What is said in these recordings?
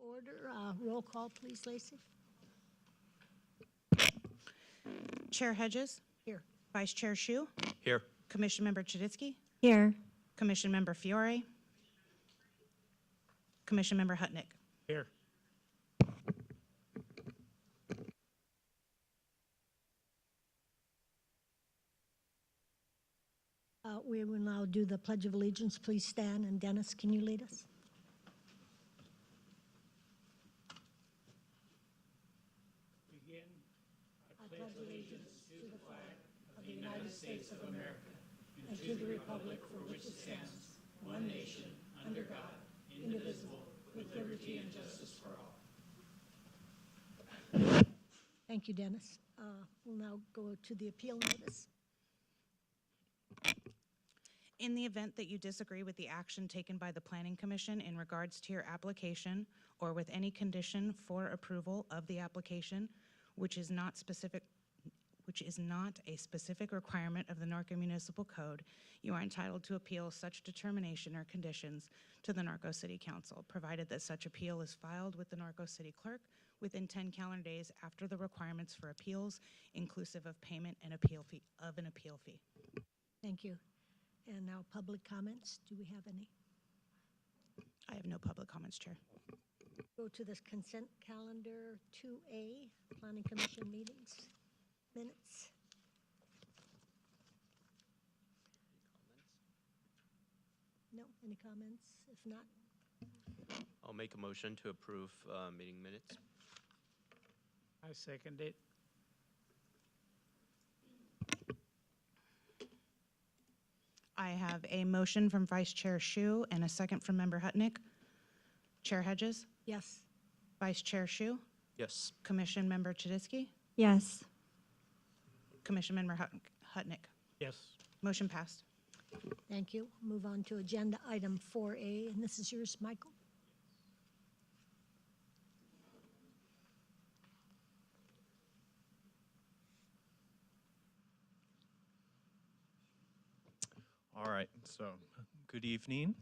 order. Roll call, please, Lacey. Chair Hedges, Here. Vice Chair Shu, Here. Commission Member Chuditsky, Here. Commission Member Fiore, Commission Member Hutnick. Here. We will now do the Pledge of Allegiance. Please stand, and Dennis, can you lead us? Begin. I pledge allegiance to the flag of the United States of America and to the republic for which it stands, one nation, under God, indivisible, with liberty and justice for all. Thank you, Dennis. We'll now go to the appeal notice. In the event that you disagree with the action taken by the Planning Commission in regards to your application or with any condition for approval of the application, which is not a specific requirement of the Norco Municipal Code, you are entitled to appeal such determination or conditions to the Norco City Council, provided that such appeal is filed with the Norco City Clerk within 10 calendar days after the requirements for appeals, inclusive of payment and appeal fee of an appeal fee. Thank you. And now public comments. Do we have any? I have no public comments, Chair. Go to this consent calendar 2A, Planning Commission meetings, minutes. No, any comments? If not, I'll make a motion to approve meeting minutes. I second it. I have a motion from Vice Chair Shu and a second from Member Hutnick. Chair Hedges, yes. Vice Chair Shu, Yes. Commission Member Chuditsky, Yes. Commission Member Hutnick. Yes. Motion passed. Thank you. Move on to agenda item 4A, and this is yours, Michael. All right, so good evening.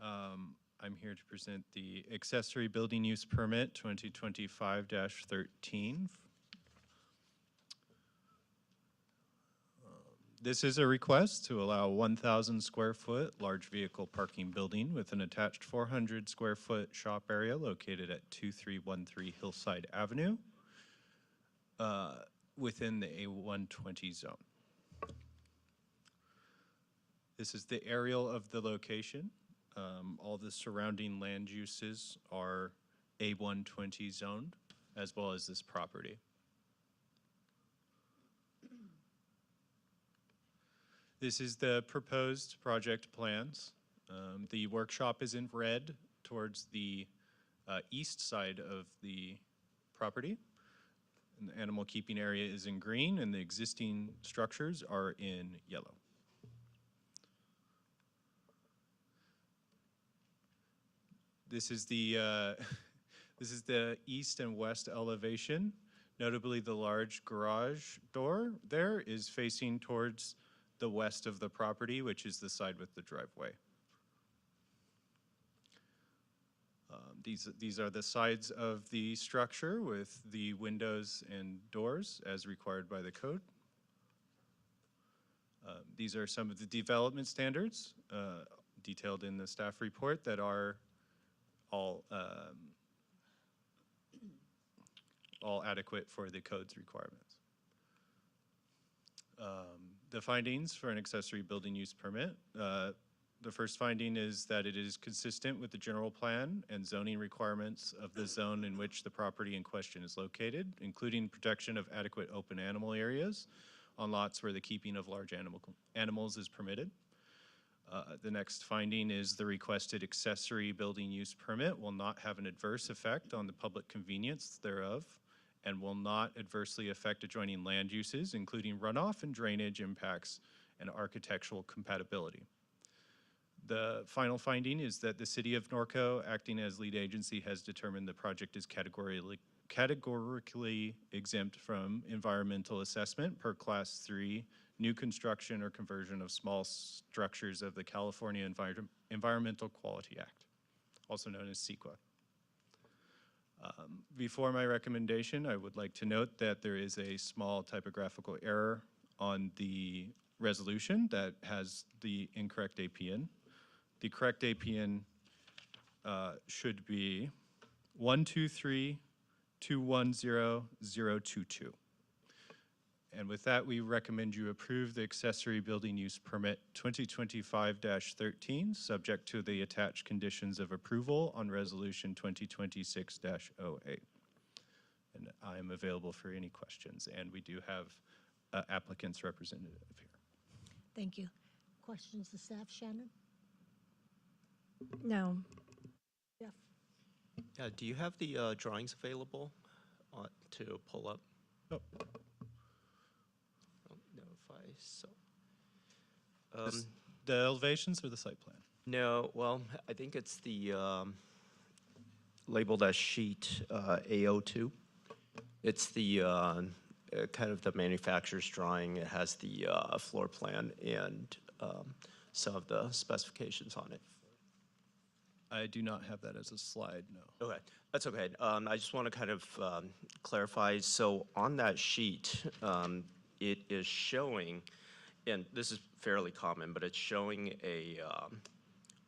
I'm here to present the Accessory Building Use Permit 2025-13. This is a request to allow 1,000 square foot large vehicle parking building with an attached 400 square foot shop area located at 2313 Hillside Avenue within the A120 zone. This is the aerial of the location. All the surrounding land uses are A120 zoned, as well as this property. This is the proposed project plans. The workshop is in red towards the east side of the property. And the animal keeping area is in green, and the existing structures are in yellow. This is the east and west elevation. Notably, the large garage door there is facing towards the west of the property, which is the side with the driveway. These are the sides of the structure with the windows and doors as required by the code. These are some of the development standards detailed in the staff report that are all adequate for the code's requirements. The findings for an accessory building use permit. The first finding is that it is consistent with the general plan and zoning requirements of the zone in which the property in question is located, including protection of adequate open animal areas on lots where the keeping of large animals is permitted. The next finding is the requested accessory building use permit will not have an adverse effect on the public convenience thereof and will not adversely affect adjoining land uses, including runoff and drainage impacts and architectural compatibility. The final finding is that the City of Norco, acting as lead agency, has determined the project is categorically exempt from environmental assessment per Class 3 new construction or conversion of small structures of the California Environmental Quality Act, also known as CEQA. Before my recommendation, I would like to note that there is a small typographical error on the resolution that has the incorrect APN. The correct APN should be 123210022. And with that, we recommend you approve the Accessory Building Use Permit 2025-13, subject to the attached conditions of approval on Resolution 2026-08. And I am available for any questions, and we do have applicants representative here. Thank you. Questions to staff, Shannon? No. Jeff? Yeah, do you have the drawings available to pull up? Oh. I don't know if I saw. The elevations or the site plan? No, well, I think it's the labeled as sheet A02. It's the kind of the manufacturer's drawing. It has the floor plan and some of the specifications on it. I do not have that as a slide, no. Okay, that's okay. I just want to kind of clarify. So on that sheet, it is showing, and this is fairly common, but it's showing a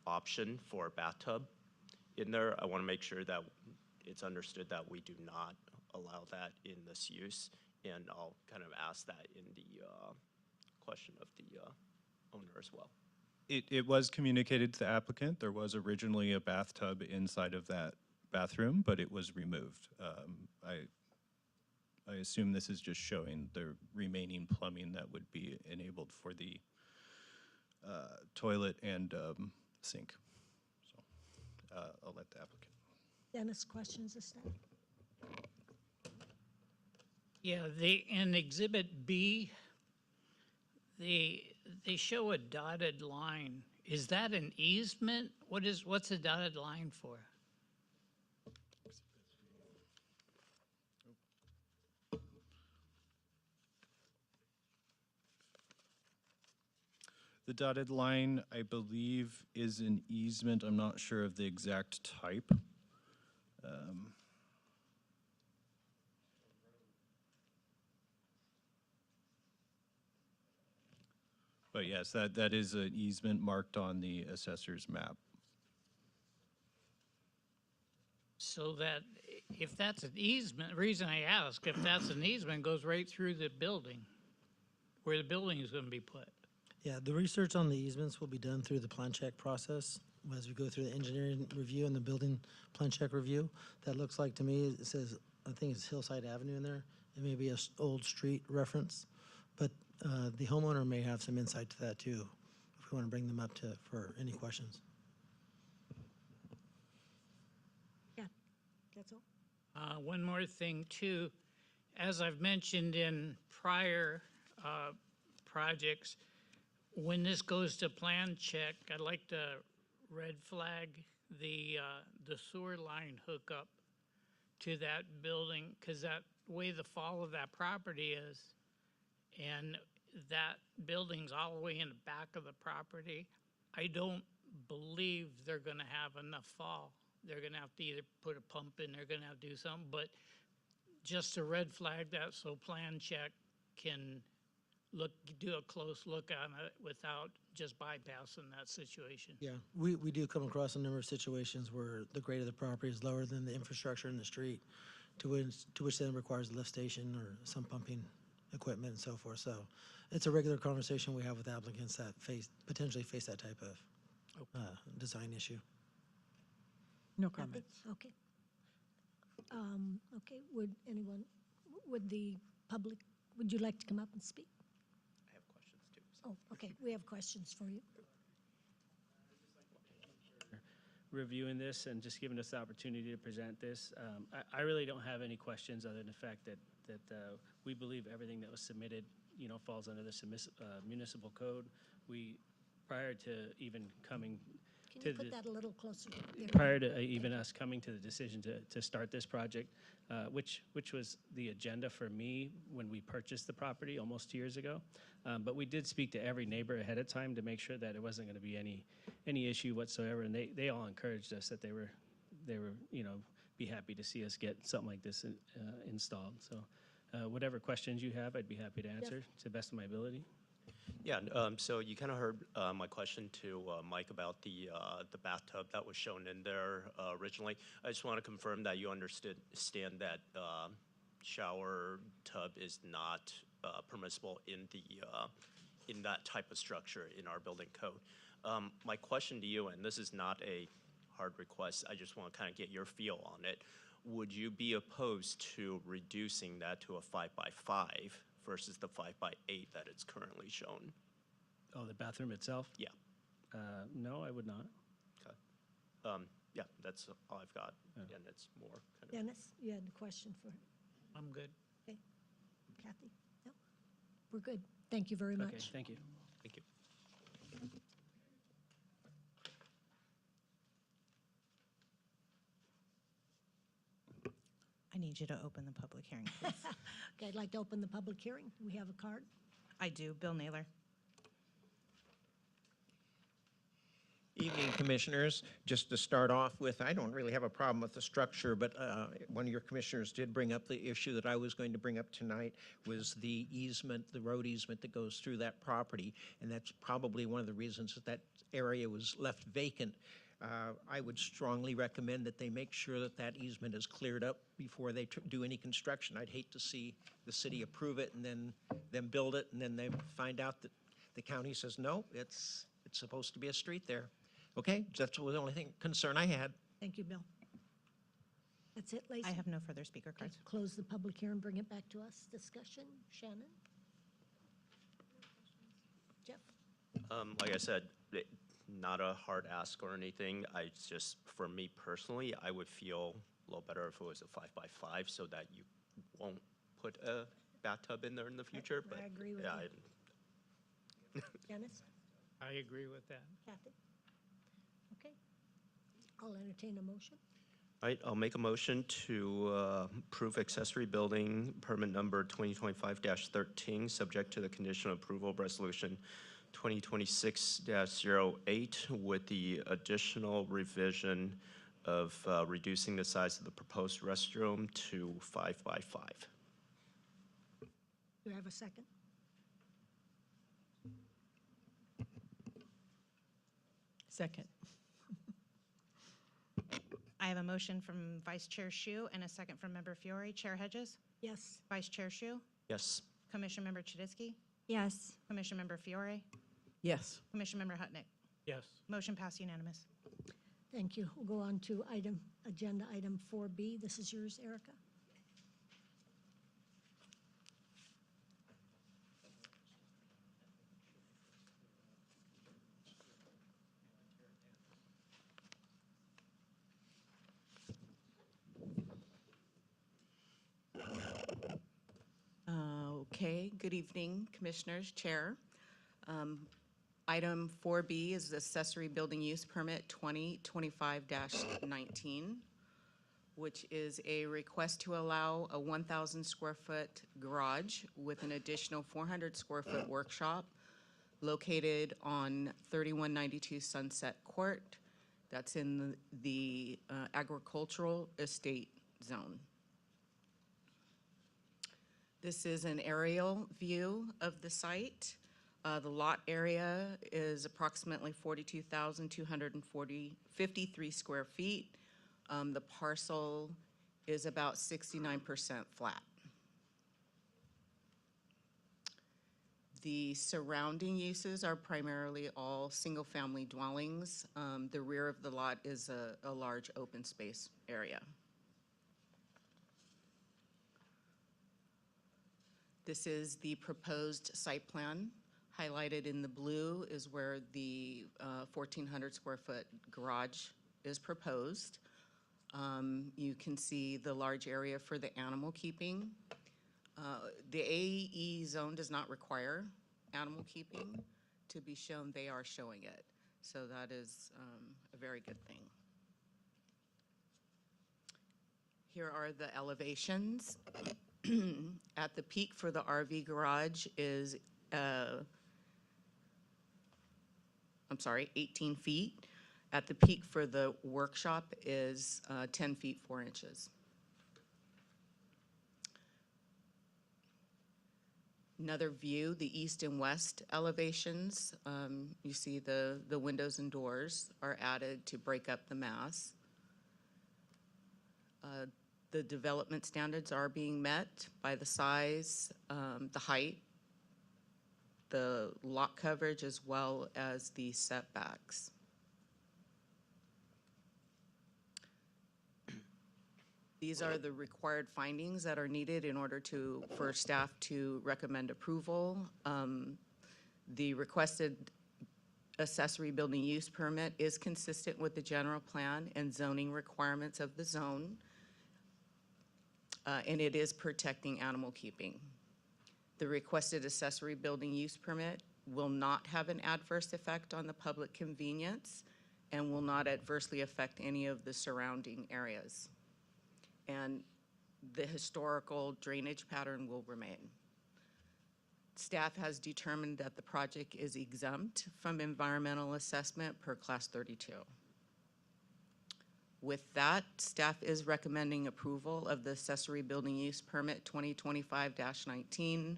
option for a bathtub in there. I want to make sure that it's understood that we do not allow that in this use, and I'll kind of ask that in the question of the owner as well. It was communicated to the applicant. There was originally a bathtub inside of that bathroom, but it was removed. I assume this is just showing the remaining plumbing that would be enabled for the toilet and sink. So I'll let the applicant. Dennis, questions to staff? Yeah, in Exhibit B, they show a dotted line. Is that an easement? What's a dotted line for? The dotted line, I believe, is an easement. I'm not sure of the exact type. But yes, that is an easement marked on the assessor's map. So that if that's an easement, the reason I ask, if that's an easement, it goes right through the building, where the building is going to be put. Yeah, the research on the easements will be done through the plan check process as we go through the engineering review and the building plan check review. That looks like to me, it says, I think it's Hillside Avenue in there. It may be an old street reference, but the homeowner may have some insight to that too, if we want to bring them up for any questions. Yeah, that's all. One more thing too, as I've mentioned in prior projects, when this goes to plan check, I'd like to red flag the sewer line hookup to that building, because that way the fall of that property is, and that building's all the way in the back of the property, I don't believe they're gonna have enough fall. They're gonna have to either put a pump in, they're gonna have to do something, but just to red flag that so plan check can do a close look on it without just bypassing that situation. Yeah, we do come across a number of situations where the grade of the property is lower than the infrastructure in the street, to which then requires a lift station or some pumping equipment and so forth. So it's a regular conversation we have with applicants that potentially face that type of design issue. No Kathy? comments. Okay. Okay, would the public, would you like to come up and speak? I have questions too. Oh, okay, we have questions for you. Reviewing this and just giving us the opportunity to present this. I really don't have any questions other than the fact that we believe everything that was submitted, falls under the municipal code. Prior to even coming Can to you put that a little closer? There. prior to even us coming to the decision to start this project, which was the agenda for me when we purchased the property almost 2 years ago. But we did speak to every neighbor ahead of time to make sure that it wasn't going to be any issue whatsoever, and they all encouraged us that they were be happy to see us get something like this installed. So whatever questions you have, I'd be happy to answer to the best of my ability. Yeah, so you kind of heard my question to Mike about the bathtub that was shown in there originally. I just want to confirm that you understand that shower tub is not permissible in that type of structure in our building code. My question to you, and this is not a hard request, I just want to kind of get your feel on it. Would you be opposed to reducing that to a 5x5 versus the 5x8 that it's currently shown? Oh, the bathroom itself? Yeah. No, I would not. Okay. Yeah, that's all I've got. Yeah. And it's more kind of. Dennis, you had a question for I'm good. Kathy? No? We're good. Thank you very Okay, much. thank you. Thank you. I need you to open the public hearing, please. Okay, I'd like to open the public hearing. Do we have a card? I do. Bill Naylor. Evening, Commissioners. Just to start off with, I don't really have a problem with the structure, but one of your commissioners did bring up the issue that I was going to bring up tonight, was the easement, the road easement that goes through that property, and that's probably one of the reasons that that area was left vacant. I would strongly recommend that they make sure that that easement is cleared up before they do any construction. I'd hate to see the city approve it and then them build it, and then they find out that the county says, no, it's supposed to be a street there. Okay, that's the only concern I had. Thank you, Bill. That's it, Lacey? I have no further speaker Okay, cards. close the public hearing, bring it back to us. Discussion, Shannon? Jeff? Like I said, not a hard ask or anything. It's just, for me personally, I would feel a little better if it was a 5x5 so that you won't put a bathtub in there in the future. But I agree with yeah, you. Dennis? I agree with that. Kathy? Okay. I'll entertain a motion. All right, I'll make a motion to approve accessory building permit number 2025-13, subject to the conditional approval of resolution 2026-08 with the additional revision of reducing the size of the proposed restroom to 5x5. Do I have a second? Second. I have a motion from Vice Chair Shu and a second from Member Fiore. Chair Hedges? Yes. Vice Chair Shu? Yes. Commission Member Chuditsky? Yes. Commission Member Fiore? Yes. Commission Member Hutnick? Yes. Motion passed unanimous. Thank you. We'll go on to agenda item 4B. This is yours, Erica. Okay, good evening, Commissioners, Chair. Item 4B is the Accessory Building Use Permit 2025-19, which is a request to allow a 1,000 square foot garage with an additional 400 square foot workshop located on 3192 Sunset Court. That's in the agricultural estate zone. This is an aerial view of the site. The lot area is approximately 42,253 square feet. The parcel is about 69% flat. The surrounding uses are primarily all single-family dwellings. The rear of the lot is a large open space area. This is the proposed site plan. Highlighted in the blue is where the 1,400 square foot garage is proposed. You can see the large area for the animal keeping. The AE zone does not require animal keeping to be shown. They are showing it. So that is a very good thing. Here are the elevations. At the peak for the RV garage is, 18 feet. at the peak for the workshop is 10 feet 4 inches. Another view, the east and west elevations, you see the windows and doors are added to break up the mass. The development standards are being met by the size, the height, the lot coverage, as well as the setbacks. These are the required findings that are needed in order for staff to recommend approval. The requested accessory building use permit is consistent with the general plan and zoning requirements of the zone, and it is protecting animal keeping. The requested accessory building use permit will not have an adverse effect on the public convenience and will not adversely affect any of the surrounding areas. And the historical drainage pattern will remain. Staff has determined that the project is exempt from environmental assessment per Class 32. With that, staff is recommending approval of the accessory building use permit 2025-19,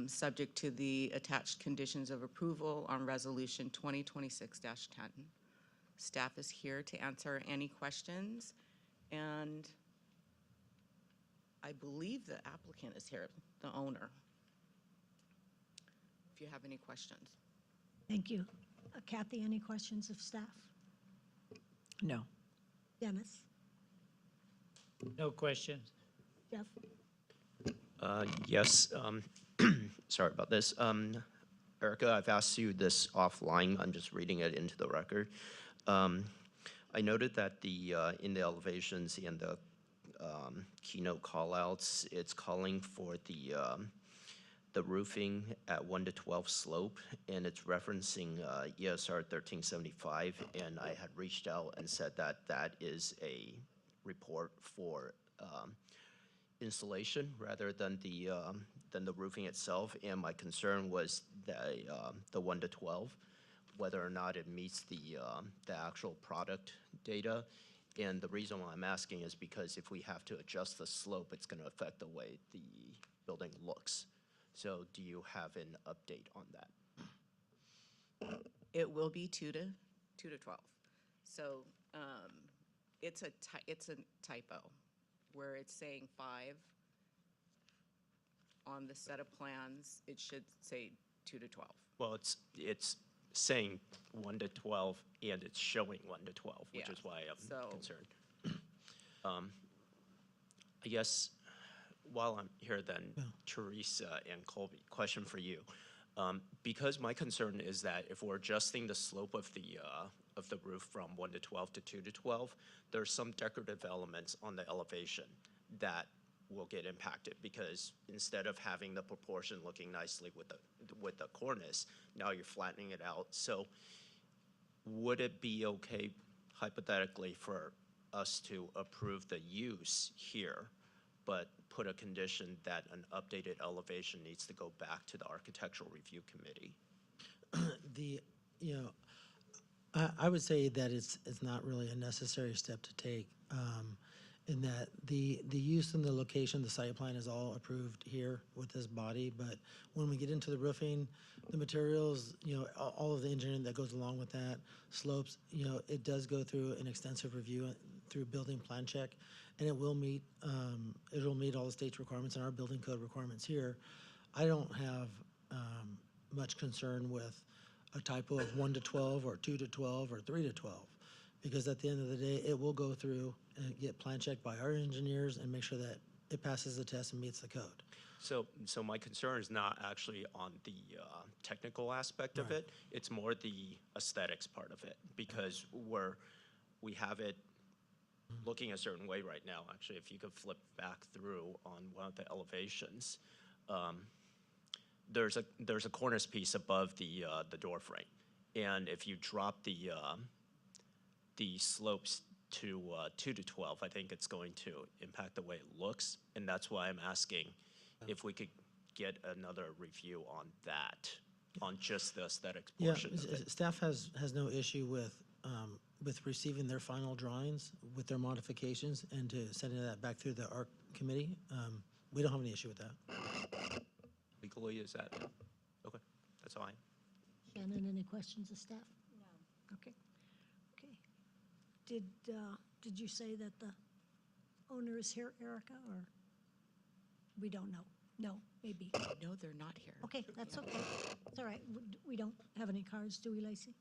subject to the attached conditions of approval on resolution 2026-10. Staff is here to answer any questions, and I believe the applicant is here, the owner, if you have any questions. Thank you. Kathy, any questions of staff? No. Dennis? No questions. Jeff? Yes, sorry about this. Erica, I've asked you this offline. I'm just reading it into the record. I noted that in the elevations and the keynote callouts, it's calling for the roofing at 1 to 12 slope, and it's referencing ESR 1375, and I had reached out and said that that is a report for installation rather than the roofing itself, and my concern was that the 1 to 12, whether or not it meets the actual product data. And the reason why I'm asking is because if we have to adjust the slope, it's going to affect the way the building looks. So do you have an update on that? It will be 2 to 12. So it's a typo where it's saying 5 on the set of plans. It should say 2 to 12. Well, it's saying 1 to 12, and it's showing 1 to 12, which Yeah, is why I'm so- concerned. I guess while I'm here then, Teresa and Colby, question for you. Because my concern is that if we're adjusting the slope of the roof from 1 to 12 to 2 to 12, there's some decorative elements on the elevation that will get impacted, because instead of having the proportion looking nicely with the cornice, now you're flattening it out. So would it be okay hypothetically for us to approve the use here, but put a condition that an updated elevation needs to go back to the Architectural Review Committee? I would say that it's not really a necessary step to take, in that the use and the location, the site plan is all approved here with this body, but when we get into the roofing, the materials, all of the engineering that goes along with that, slopes, it does go through an extensive review through building plan check, and it will meet all the state's requirements and our building code requirements here. I don't have much concern with a typo of 1 to 12 or 2 to 12 or 3 to 12, because at the end of the day, it will go through and get plan checked by our engineers and make sure that it passes the test and meets the code. So my concern is not actually on the technical aspect of it. It's more the aesthetics part of it, because we have it looking a certain way right now. Actually, if you could flip back through on one of the elevations, there's a cornice piece above the door frame, and if you drop the slopes to 2 to 12, I think it's going to impact the way it looks, and that's why I'm asking if we could get another review on that, on just the aesthetics portion of it. Staff has no issue with with receiving their final drawings with their modifications and to sending that back through the ARC committee. We don't have any issue with that. Legally, is that, okay, that's fine. Shannon, any questions of staff? No. Okay. Okay. Did you say that the owner is here, Erica, or we don't know? No, maybe. No, they're not here. Okay, that's okay. It's all right. We don't have any cards, do we, Lacey?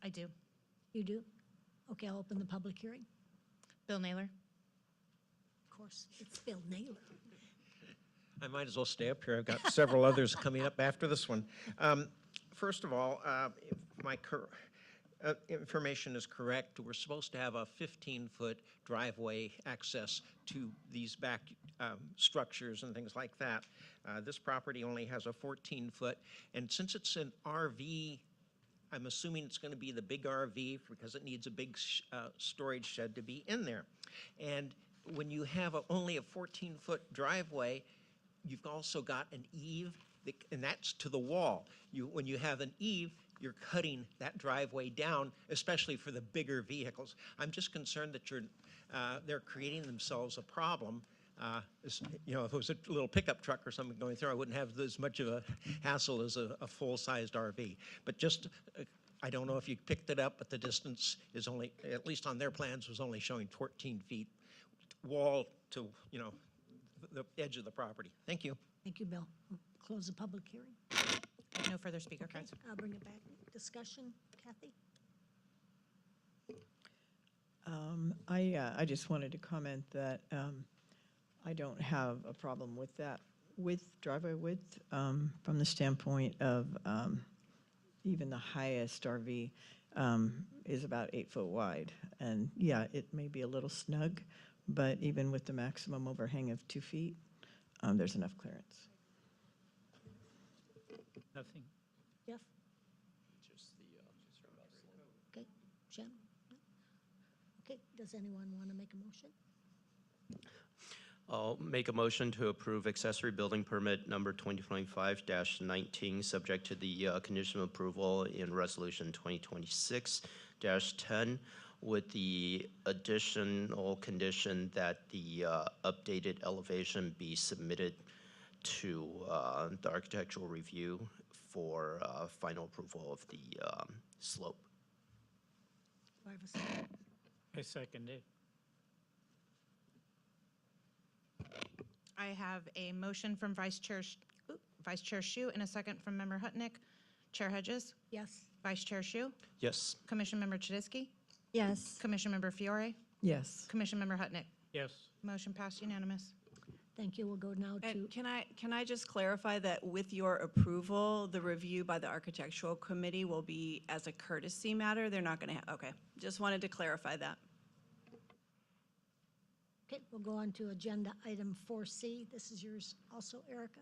I do. You do? Okay, I'll open the public hearing. Bill Naylor. Of course, it's Bill Naylor. I might as well stay up here. I've got several others coming up after this one. First of all, if my information is correct, we're supposed to have a 15-foot driveway access to these back structures and things like that. This property only has a 14-foot, and since it's an RV, I'm assuming it's going to be the big RV because it needs a big storage shed to be in there. And when you have only a 14-foot driveway, you've also got an eave, and that's to the wall. When you have an eave, you're cutting that driveway down, especially for the bigger vehicles. I'm just concerned that they're creating themselves a problem. You know, if it was a little pickup truck or something going through, I wouldn't have as much of a hassle as a full-sized RV. But just, I don't know if you picked it up, but the distance is only, at least on their plans, was only showing 14 feet wall to, you know, the edge of the property. Thank you. Thank you, Bill. We'll close the public hearing. No further speaker cards. I'll bring it back. Discussion, Kathy? I just wanted to comment that I don't have a problem with that driveway width from the standpoint of even the highest RV is about 8 foot wide. And yeah, it may be a little snug, but even with the maximum overhang of 2 feet, there's enough clearance. Nothing. Jeff? Okay, Shannon? No? Okay, does anyone want to make a motion? I'll make a motion to approve accessory building permit number 2025-19, subject to the condition of approval in resolution 2026-10, with the additional condition that the updated elevation be submitted to the architectural review for final approval of the slope. Do I have a second? I second it. I have a motion from Vice Chair Shu and a second from Member Hutnick. Chair Hedges, Yes. Vice Chair Shu, Yes. Commission Member Chudisky, Yes. Commission Member Fiore, Yes. Commission Member Hutnick. Yes. Motion passed unanimous. Thank you. We'll go now to, And can I just clarify that with your approval, the review by the architectural committee will be as a courtesy matter? They're not going to, okay. Just wanted to clarify that. okay, we'll go on to agenda item 4C. This is yours also, Erica.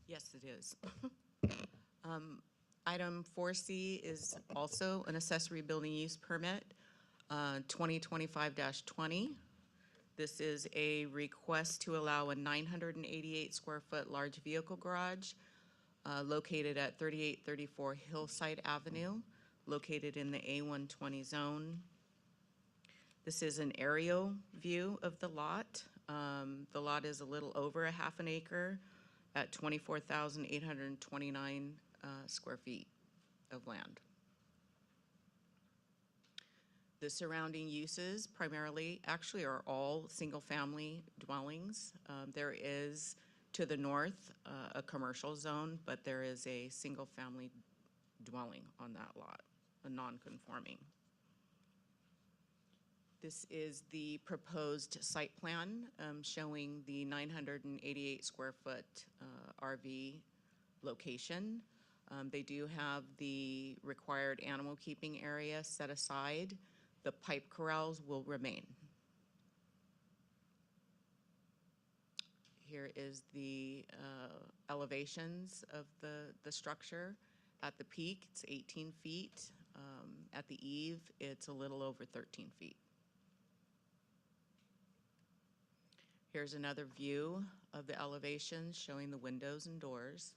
Yes, it is. Item 4C is also an accessory building use permit, 2025-20. This is a request to allow a 988 square foot large vehicle garage located at 3834 Hillside Avenue, located in the A120 zone. This is an aerial view of the lot. The lot is a little over a half an acre at 24,829 square feet of land. The surrounding uses primarily, actually, are all single-family dwellings. There is, to the north, a commercial zone, but there is a single-family dwelling on that lot, a non-conforming. This is the proposed site plan showing the 988 square foot RV location. They do have the required animal keeping area set aside. The pipe corrals will remain. Here is the elevations of the structure. At the peak, it's 18 feet. At the eave, it's a little over 13 feet. Here's another view of the elevations showing the windows and doors.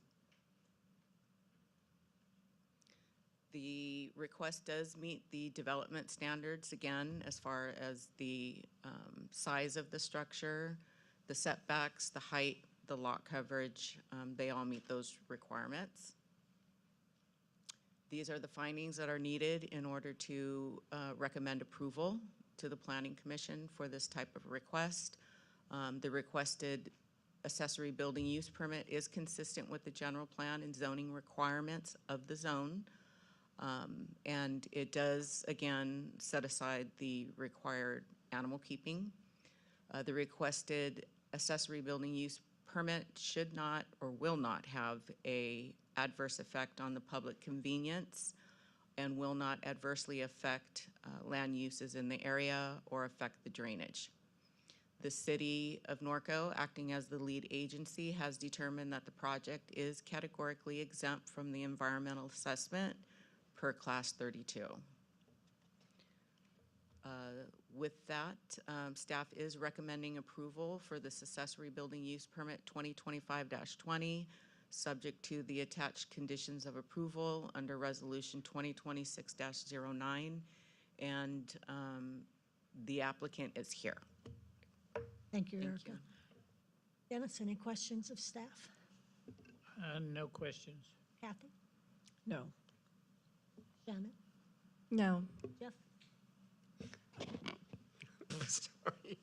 The request does meet the development standards, again, as far as the size of the structure, the setbacks, the height, the lot coverage, they all meet those requirements. These are the findings that are needed in order to recommend approval to the Planning Commission for this type of request. The requested accessory building use permit is consistent with the general plan and zoning requirements of the zone. And it does, again, set aside the required animal keeping. The requested accessory building use permit should not or will not have a adverse effect on the public convenience and will not adversely affect land uses in the area or affect the drainage. The City of Norco, acting as the lead agency, has determined that the project is categorically exempt from the environmental assessment per Class 32. With that, staff is recommending approval for this accessory building use permit 2025-20, subject to the attached conditions of approval under Resolution 2026-09, and the applicant is here. Thank you, Thank Erica. you. Dennis, any questions of staff? No questions. Kathy? No. Shannon? No. Jeff? Sorry.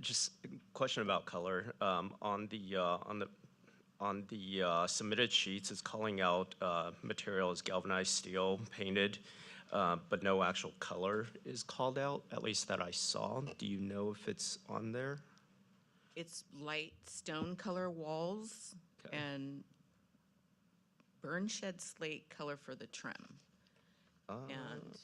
Just a question about color. On the submitted sheets, it's calling out material as galvanized steel painted, but no actual color is called out, at least that I saw. Do you know if it's on there? It's light stone color walls Okay. and burn shed slate color for the trim. And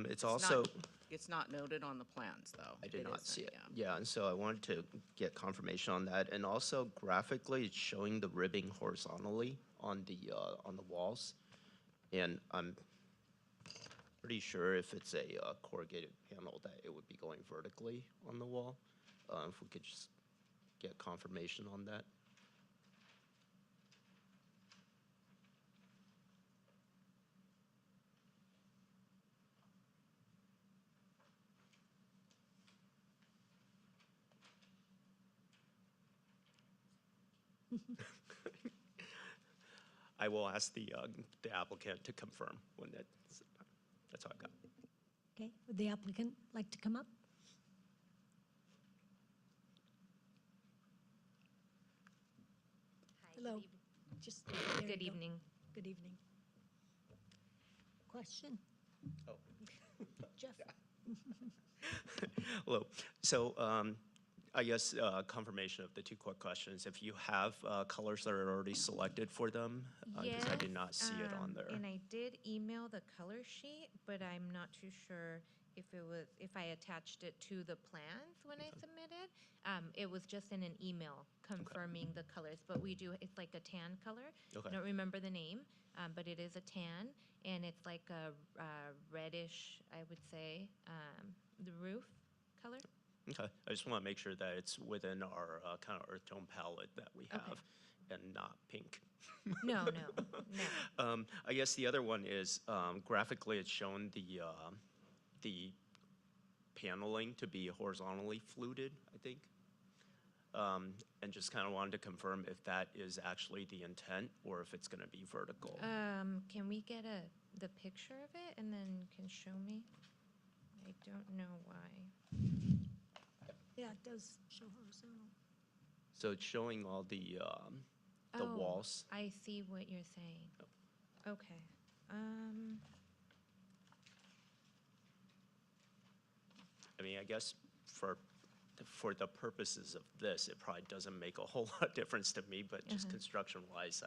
it's also. It's not noted on the plans, though. I did not isn't, see it. yeah. Yeah, and so I wanted to get confirmation on that. And also graphically, it's showing the ribbing horizontally on the walls. And I'm pretty sure if it's a corrugated panel that it would be going vertically on the wall. If we could just get confirmation on that. I will ask the applicant to confirm when that's all I've got. Okay, would the applicant like to come up? Hello. Just there you Good go. evening. Good evening. Question? Oh. Jeff? Hello. So I guess confirmation of the two quick questions. If you have colors that are already selected for them, because I did not see it on there. And I did email the color sheet, but I'm not too sure if I attached it to the plans when I submitted. It was just in an email confirming the colors, but it's like a tan color. Okay. I don't remember the name, but it is a tan, and it's like a reddish, I would say, the roof color. Okay, I just want to make sure that it's within our kind of earth tone palette that we have and not pink. No. I guess the other one is graphically it's shown the paneling to be horizontally fluted, I think. And just kind of wanted to confirm if that is actually the intent or if it's going to be vertical. Can we get the picture of it and then can show me? I don't know why. Yeah, it does show horizontal. So it's showing all the walls. I see what you're saying. Okay. I mean, I guess for the purposes of this, it probably doesn't make a whole lot of difference to me, but just construction-wise,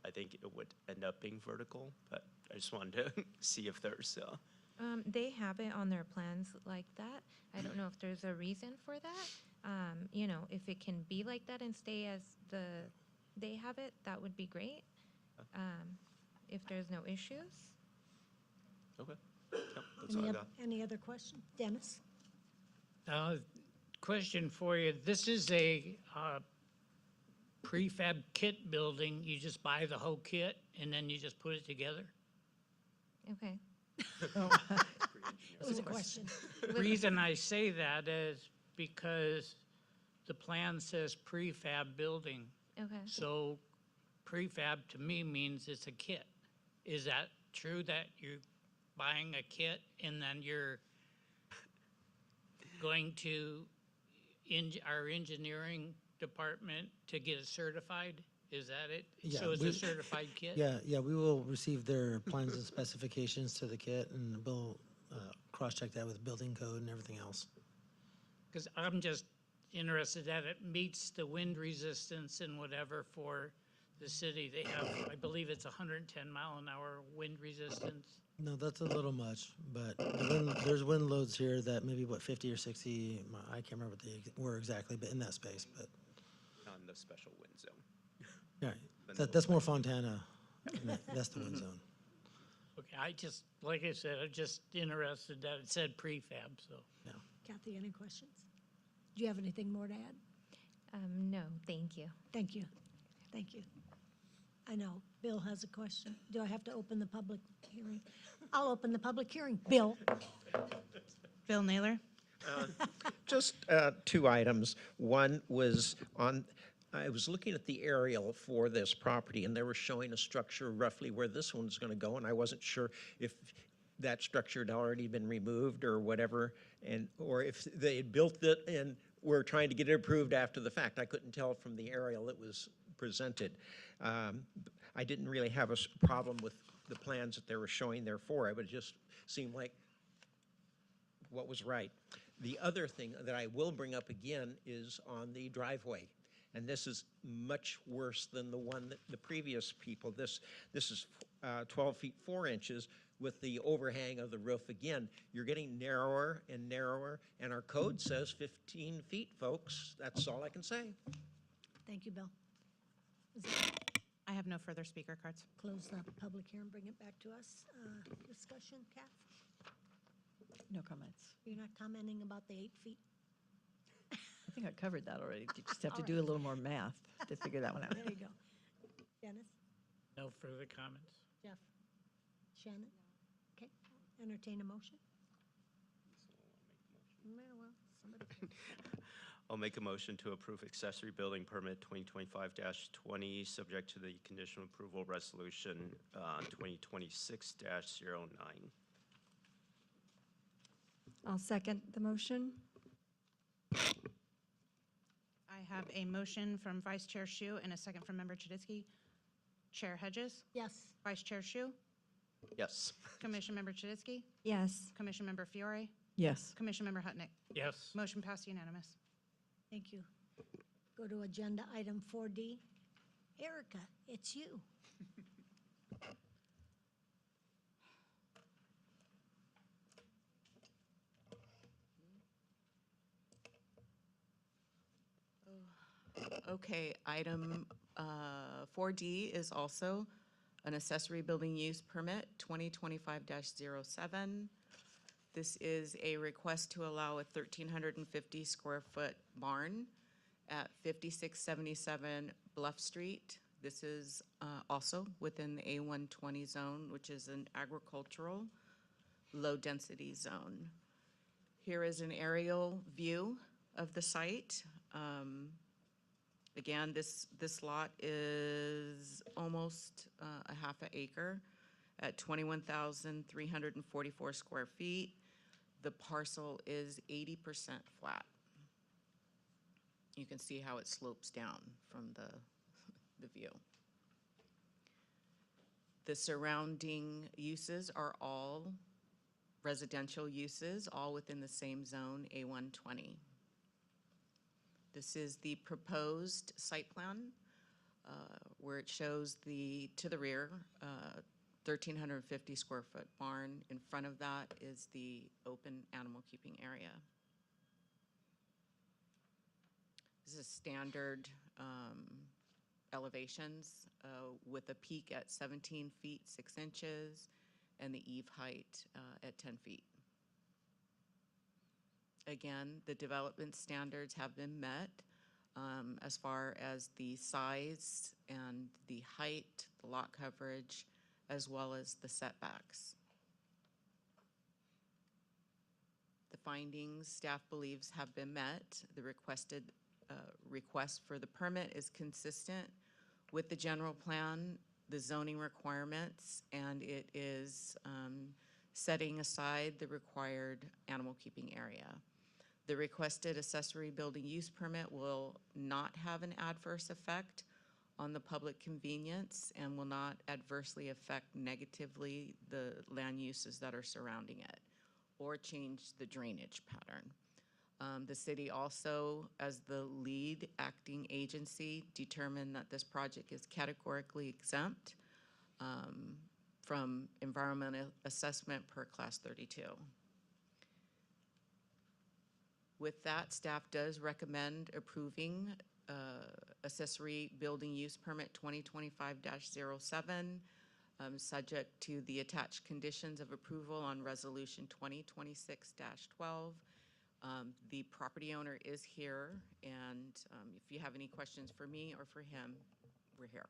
I think it would end up being vertical, but I just wanted to see if there's, They have it on their plans like that. I don't know if there's a reason for that. If it can be like that and stay as they have it, that would be great. If there's no issues. okay. Yep, That's all I got. Any other questions? Dennis? Question for you. This is a prefab kit building. You just buy the whole kit and then you just put it together? Okay. It was a question. The reason I say that is because the plan says prefab building. Okay. So prefab to me means it's a kit. Is that true that you're buying a kit and then you're going to our engineering department to get it certified? Is that it? Yeah, So it's a certified kit? Yeah, we will receive their plans and specifications to the kit, and we'll cross-check that with building code and everything else. Because I'm just interested that it meets the wind resistance and whatever for the city. They have, I believe it's 110 mile an hour wind resistance. No, that's a little much, but there's wind loads here that maybe, 50 or 60, I can't remember what they were exactly, but in that space, but, On the special wind zone. yeah, that's more Fontana. That's the wind zone. Okay, like I said, I'm just interested that it said prefab, so. Kathy, any questions? Do you have anything more to add? No, thank you. Thank you. Thank you. I know, Bill has a question. Do I have to open the public hearing? I'll open the public hearing. Bill? Bill Naylor? Just two items. One was I was looking at the aerial for this property, and they were showing a structure roughly where this one's going to go, and I wasn't sure if that structure had already been removed or whatever, or if they had built it and were trying to get it approved after the fact. I couldn't tell from the aerial that was presented. I didn't really have a problem with the plans that they were showing there for it, but it just seemed like what was right. The other thing that I will bring up again is on the driveway. And this is much worse than the one that the previous people. This is 12 feet 4 inches with the overhang of the roof. Again, you're getting narrower and narrower, and our code says 15 feet, folks. That's all I can say. Thank you, Bill. I have no further speaker cards. Close the public hearing, bring it back to us. Discussion, Kath? No comments. You're not commenting about the 8 feet? I think I covered that already. You just have to All do a right. little more math to figure that one out. There you go. Dennis? No further comments. Jeff? Shannon? Okay, entertain a motion? Well, somebody can. I'll make a motion to approve accessory building permit 2025-20, subject to the conditional approval resolution 2026-09. I'll second the motion. I have a motion from Vice Chair Shu and a second from Member Chuditsky. Chair Hedges? Yes. Vice Chair Shu? Yes. Commission Member Chuditsky? Yes. Commission Member Fiore? Yes. Commission Member Hutnick? Yes. Motion passed unanimous. Thank you. Go to agenda item 4D. Erica, it's you. Okay, item 4D is also an accessory building use permit, 2025-07. This is a request to allow a 1,350 square foot barn at 5677 Bluff Street. This is also within the A120 zone, which is an agricultural low-density zone. Here is an aerial view of the site. Again, this lot is almost a half an acre at 21,344 square feet. The parcel is 80% flat. You can see how it slopes down from the view. The surrounding uses are all residential uses, all within the same zone, A120. This is the proposed site plan where it shows to the rear, 1,350 square foot barn. In front of that is the open animal keeping area. This is standard elevations with a peak at 17 feet 6 inches and the eave height at 10 feet. Again, the development standards have been met as far as the size and the height, the lot coverage, as well as the setbacks. The findings staff believes have been met. The requested request for the permit is consistent with the general plan, the zoning requirements, and it is setting aside the required animal keeping area. The requested accessory building use permit will not have an adverse effect on the public convenience and will not adversely affect negatively the land uses that are surrounding it or change the drainage pattern. The city also, as the lead acting agency, determined that this project is categorically exempt from environmental assessment per class 32. With that, staff does recommend approving accessory building use permit 2025-07, subject to the attached conditions of approval on resolution 2026-12. The property owner is here, and if you have any questions for me or for him, we're here.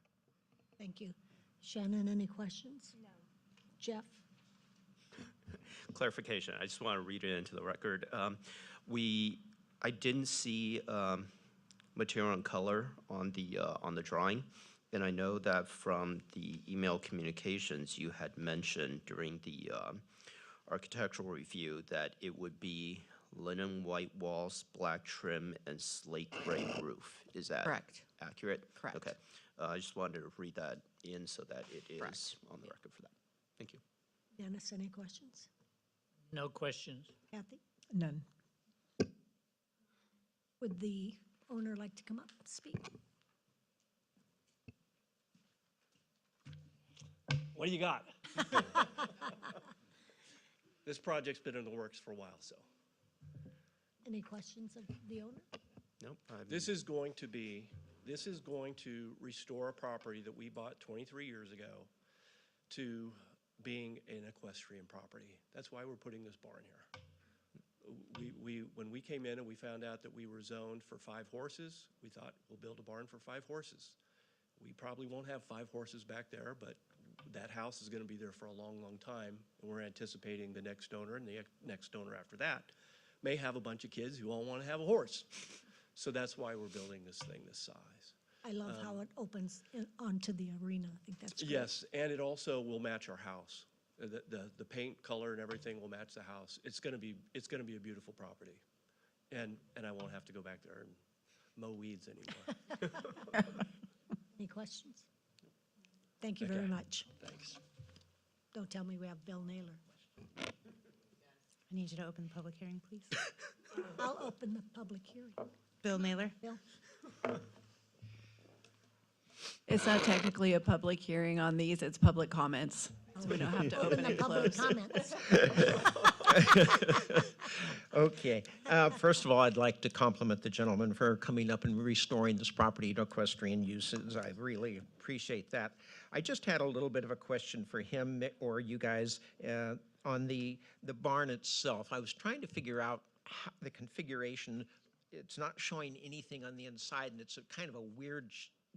Thank you. Shannon, any questions? No. Jeff? Clarification, I just want to read it into the record. I didn't see material and color on the drawing, and I know that from the email communications you had mentioned during the architectural review that it would be linen white walls, black trim, and slate gray roof. Is that Correct. accurate? Correct. Okay. I just wanted to read that in so that it is Correct. on the record for that. Thank you. Dennis, any questions? No questions. Kathy? None. Would the owner like to come up and speak? What do you got? This project's been in the works for a while, so. Any questions of the owner? Nope. This is going to restore a property that we bought 23 years ago to being an equestrian property. That's why we're putting this barn here. When we came in and we found out that we were zoned for 5 horses, we thought we'll build a barn for 5 horses. We probably won't have 5 horses back there, but that house is gonna be there for a long, long time. And we're anticipating the next owner and the next owner after that may have a bunch of kids who all wanna have a horse. So that's why we're building this thing this size. I love how it opens onto the arena. I think that's great. Yes, and it also will match our house. The paint color and everything will match the house. It's gonna be a beautiful property. And I won't have to go back there and mow weeds anymore. Any questions? Thank you Okay. very much. Thanks. Don't tell me we have Bill Naylor. I need you to open the public hearing, please. I'll open the public hearing. Bill Naylor? Bill? It's not technically a public hearing on these, it's public comments. So we don't have to open the and public close. comments. Okay. First of all, I'd like to compliment the gentleman for coming up and restoring this property to equestrian uses. I really appreciate that. I just had a little bit of a question for him or you guys on the barn itself. I was trying to figure out how the configuration. It's not showing anything on the inside, and it's a kind of a weird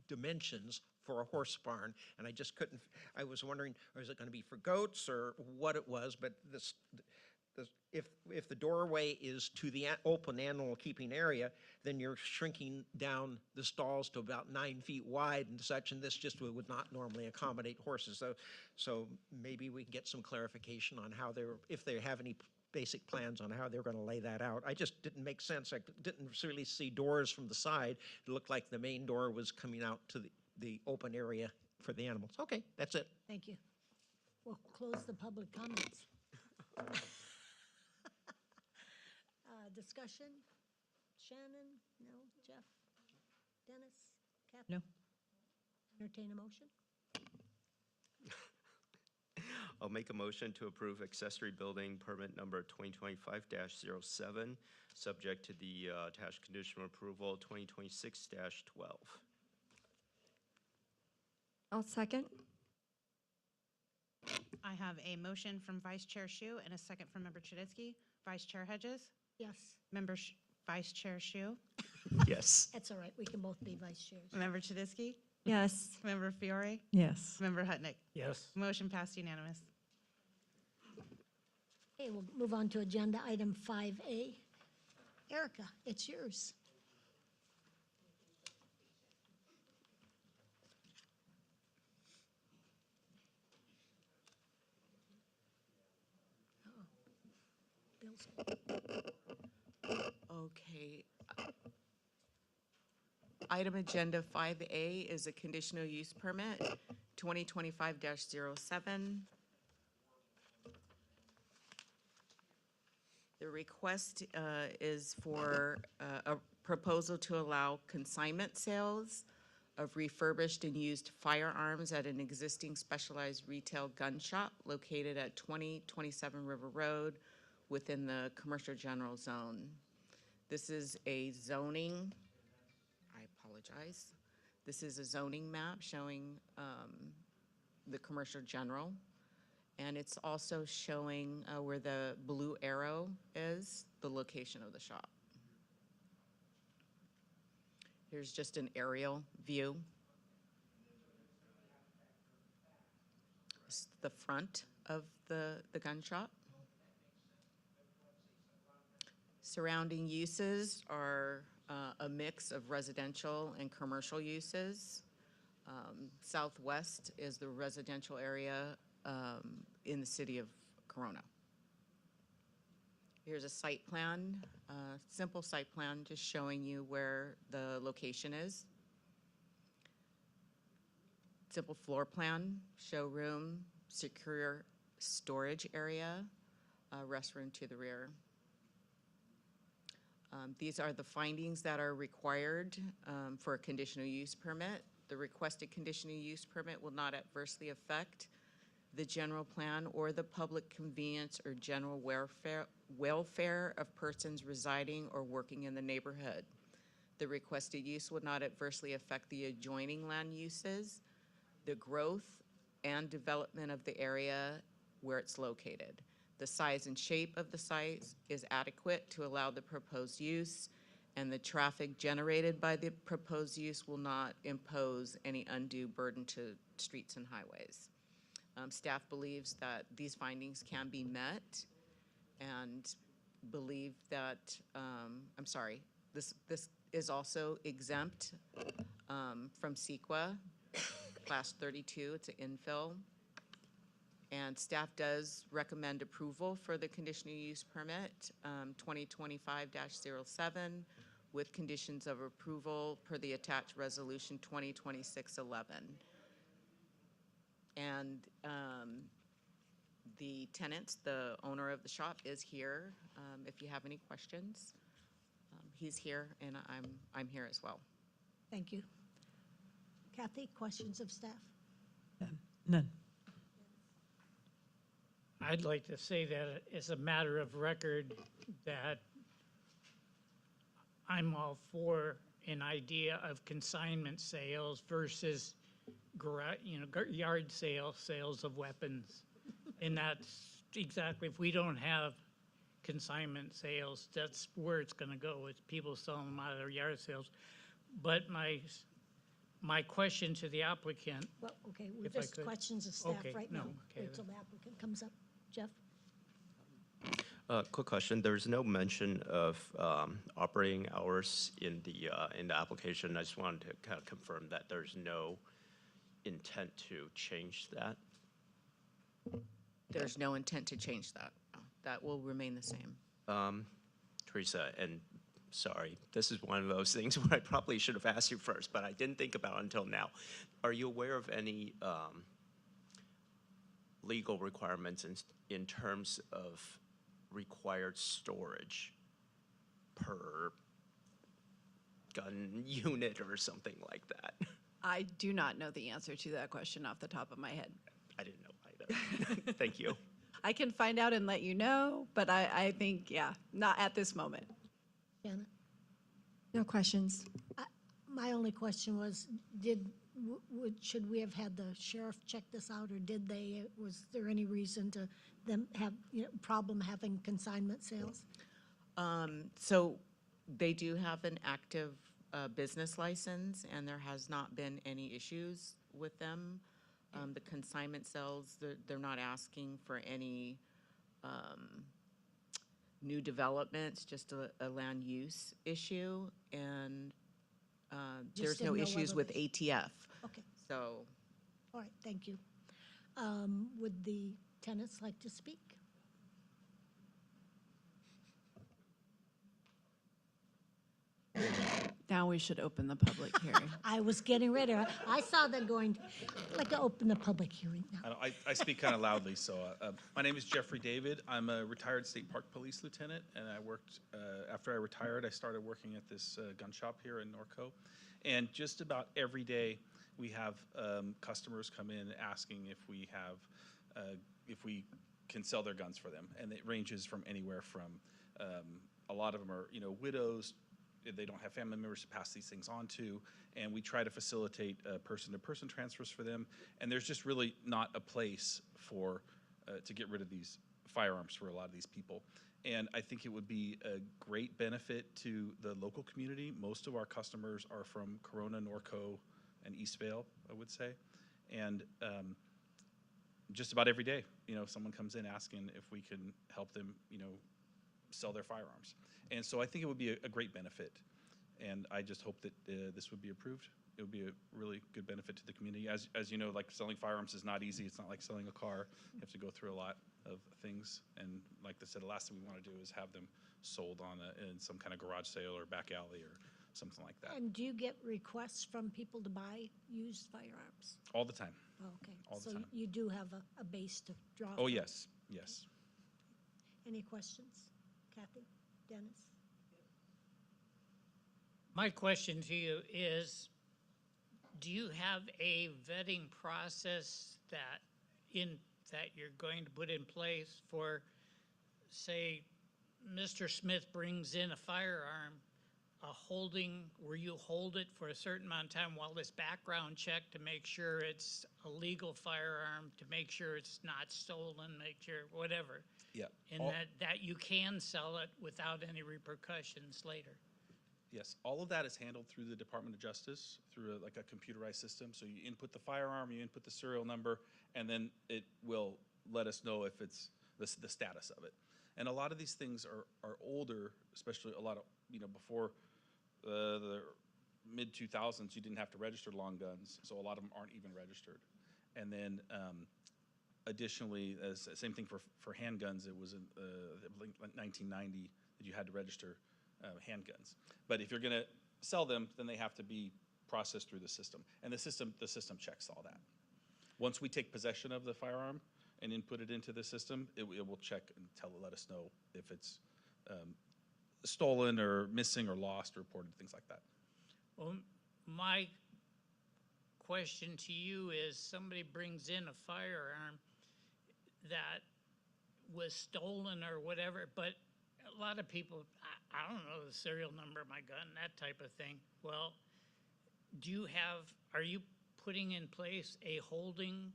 dimensions for a horse barn, and I just couldn't, I was wondering, is it going to be for goats or what it was, but if the doorway is to the open animal keeping area, then you're shrinking down the stalls to about 9 feet wide and such, and this just would not normally accommodate horses. So maybe we can get some clarification on how if they have any basic plans on how they're going to lay that out. I just didn't make sense. I didn't really see doors from the side. It looked like the main door was coming out to the open area for the animals. Okay, that's it. Thank you. We'll close the public comments. Discussion? Shannon? No? Jeff? Dennis? Kathy? No. Entertain a motion? I'll make a motion to approve accessory building permit number 2025-07, subject to the attached condition of approval 2026-12. I'll second. I have a motion from Vice Chair Shu and a second from Member Chuditsky. Vice Chair Hedges? Yes, Vice Chair Shu, Yes. that's all right. We can both be vice chairs. Member Chidisky, Yes. Member Fiore, Yes. Member Hutnick. Yes. Motion passed unanimous. Okay, we'll move on to agenda item 5A. Erica, it's yours. Bill's Okay. Item agenda 5A is a conditional use permit, 2025-07. The request is for a proposal to allow consignment sales of refurbished and used firearms at an existing specialized retail gun shop located at 2027 River Road within the commercial general zone. This is a zoning, I apologize. This is a zoning map showing the commercial general. And it's also showing where the blue arrow is, the location of the shop. Here's just an aerial view. It's the front of the gun shop. Surrounding uses are a mix of residential and commercial uses. Southwest is the residential area in the city of Corona. Here's a site plan, simple site plan, just showing you where the location is. Simple floor plan, showroom, secure storage area, restroom to the rear. These are the findings that are required for a conditional use permit. The requested conditional use permit will not adversely affect the general plan or the public convenience or general welfare of persons residing or working in the neighborhood. The requested use would not adversely affect the adjoining land uses, the growth and development of the area where it's located. The size and shape of the site is adequate to allow the proposed use, and the traffic generated by the proposed use will not impose any undue burden to streets and highways. Staff believes that these findings can be met and believe that, this is also exempt from CEQA, class 32, it's an infill. And staff does recommend approval for the conditional use permit, 2025-07, with conditions of approval per the attached resolution 2026-11. And the tenant, the owner of the shop, is here. If you have any questions, he's here, and I'm here as well. Thank you. Kathy, questions of staff? None. I'd like to say that it's a matter of record that I'm all for an idea of consignment sales versus yard sales of weapons. And that's exactly, if we don't have consignment sales, that's where it's gonna go, with people selling them out of their yard sales. But my question to the applicant, Well, okay, we're If I just could. questions of staff Okay, right no, now. okay Wait till the applicant comes up. Jeff? Quick question. There's no mention of operating hours in the application. I just wanted to kind of confirm that there's no intent to change that. There's no intent to change that. That will remain the same. Teresa, and sorry, this is one of those things where I probably should have asked you first, but I didn't think about it until now. Are you aware of any legal requirements in terms of required storage per gun unit or something like that? I do not know the answer to that question off the top of my head. I didn't know either. Thank you. I can find out and let you know, but I think, yeah, not at this moment. Janet? No questions. My only question was, should we have had the sheriff check this out, or did they? Was there any reason to them have, problem having consignment sales? So they do have an active business license, and there has not been any issues with them. The consignment sales, they're not asking for any new developments, just a land use issue, and there's no didn't know issues whether with ATF. Okay, So, all right, thank you. Would the tenants like to speak? Now we should open the public hearing. I was getting ready. I saw them going, I'd like to open the public hearing now. I speak kind of loudly, so my name is Jeffrey David. I'm a retired state park police lieutenant, and I worked, after I retired, I started working at this gun shop here in Norco. And just about every day, we have customers come in asking if we can sell their guns for them. And it ranges from anywhere from, a lot of them are, widows. They don't have family members to pass these things on to, and we try to facilitate person-to-person transfers for them. And there's just really not a place for to get rid of these firearms for a lot of these people. And I think it would be a great benefit to the local community. Most of our customers are from Corona, Norco, and Eastvale, I would say. And just about every day, someone comes in asking if we can help them, sell their firearms. And so I think it would be a great benefit. And I just hope that this would be approved. It would be a really good benefit to the community. As you know, like selling firearms is not easy. It's not like selling a car. You have to go through a lot of things. And like I said, the last thing we want to do is have them sold in some kind of garage sale or back alley or something like that. And do you get requests from people to buy used firearms? All the time. Oh, okay. All the time. So you do have a base to draw Oh, from. yes, yes. Any questions? Kathy? Dennis? My question to you is, do you have a vetting process that you're going to put in place for, say, Mr. Smith brings in a firearm, where you hold it for a certain amount of time while this background check to make sure it's a legal firearm, to make sure it's not stolen, make sure, whatever. Yeah. And that you can sell it without any repercussions later. Yes, all of that is handled through the Department of Justice, through like a computerized system. So you input the firearm, you input the serial number, and then it will let us know if it's the status of it. And a lot of these things are older, especially a lot of, before the mid-2000s, you didn't have to register long guns, so a lot of them aren't even registered. And then additionally, same thing for handguns, it was in 1990 that you had to register handguns. But if you're going to sell them, then they have to be processed through the system. And the system checks all that. Once we take possession of the firearm and input it into the system, it will check and let us know if it's stolen or missing or lost or reported, things like that. Well, my question to you is, somebody brings in a firearm that was stolen or whatever, but a lot of people, I don't know the serial number of my gun, that type of thing. Well, are you putting in place a holding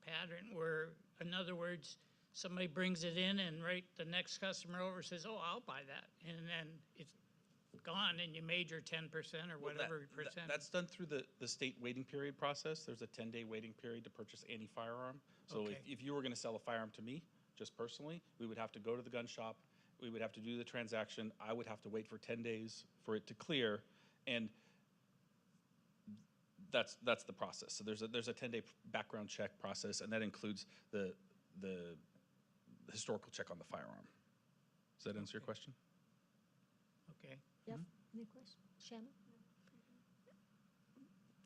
pattern where, in other words, somebody brings it in and the next customer over says, oh, I'll buy that, and then it's gone and you made your 10% or whatever percent? That's done through the state waiting period process. There's a 10-day waiting period to purchase any firearm. So Okay. if you were going to sell a firearm to me, just personally, we would have to go to the gun shop. We would have to do the transaction. I would have to wait for 10 days for it to clear, and that's the process. So there's a 10-day background check process, and that includes the historical check on the firearm. Does that answer your question? Okay. Jeff, any questions? Shannon?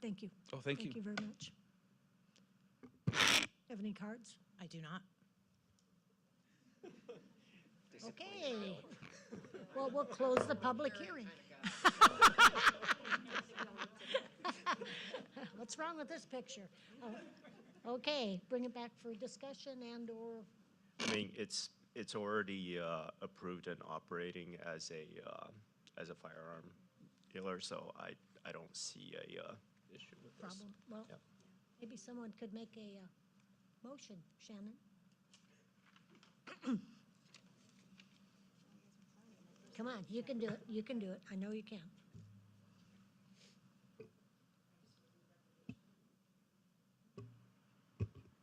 Thank you. Oh, thank you. Thank you very much. Have any cards? I do not. Okay. Well, we'll close the public hearing. What's wrong with this picture? Oh, okay, bring it back for discussion and/or, I mean, it's already approved and operating as a firearm dealer, so I don't see a issue with this. problem. Well, Yeah. maybe someone could make a motion, Shannon. come on, you can do it, you can do it, I know you can.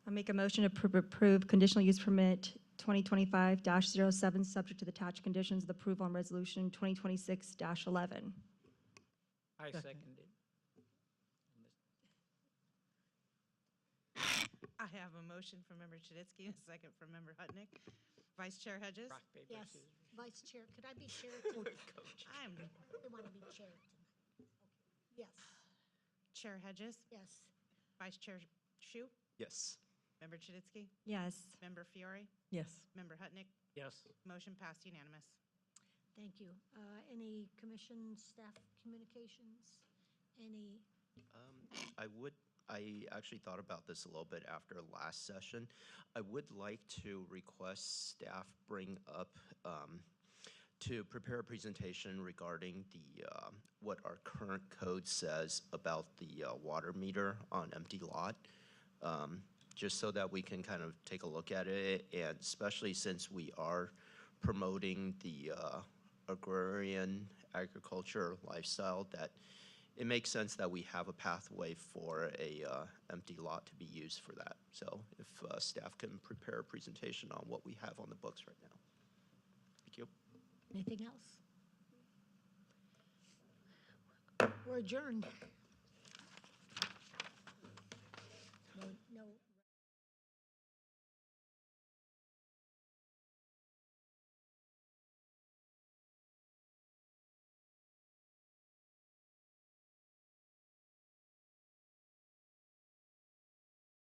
I'll make a motion to approve conditional use permit 2025-07, subject to the attached conditions of the approval and resolution 2026-11. I second it. I have a motion from Member Chuditsky and a second from Member Hutnick. Vice Chair Hedges? Rock, paper, Yes, scissors. Vice Chair, could I be Chair tonight? I'm I really want to be Chair tonight. Okay. Yes, Chair Hedges, yes. Vice Chair Shu, Yes. Member Chuditsky, Yes. Member Fiore, Yes. Member Hutnick. Yes. Motion passed unanimous. Thank you. Any commission staff communications? Any, I actually thought about this a little bit after last session. I would like to request staff bring up, to prepare a presentation regarding the, what our current code says about the water meter on empty lot. Just so that we can kind of take a look at it, and especially since we are promoting the agrarian agriculture lifestyle, that it makes sense that we have a pathway for a empty lot to be used for that. So if staff can prepare a presentation on what we have on the books right now. Thank you. anything else? We're adjourned.